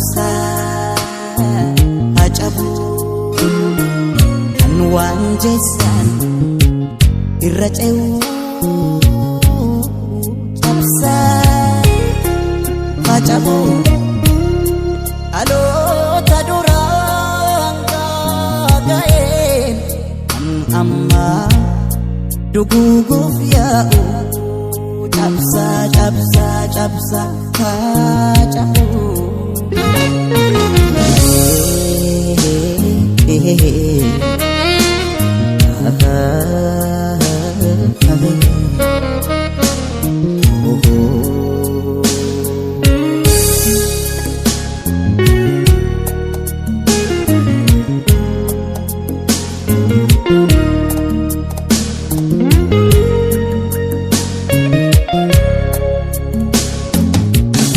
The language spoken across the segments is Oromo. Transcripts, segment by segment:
cabsa hacabu kan waan jeessan irra ce'u cabsa hacabu aloota duraan ga'een amma duguguuf yaa'u cabsa cabsa cabsa hacabu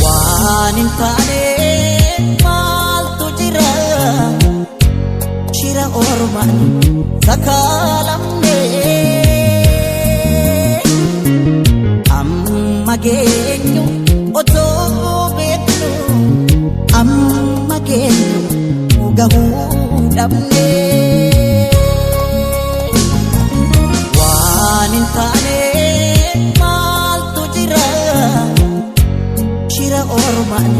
waanin taane maaltu jira shira ormaan sakaalamne amma geenyu otoo beeknu amma geenyu gahuu dhabne waanin taane maaltu jira shira ormaan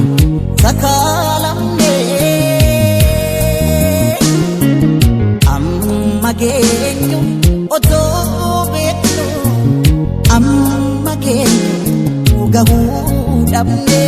sakaalamne amma geenyu otoo beeknu amma geenyu gahuu dhabne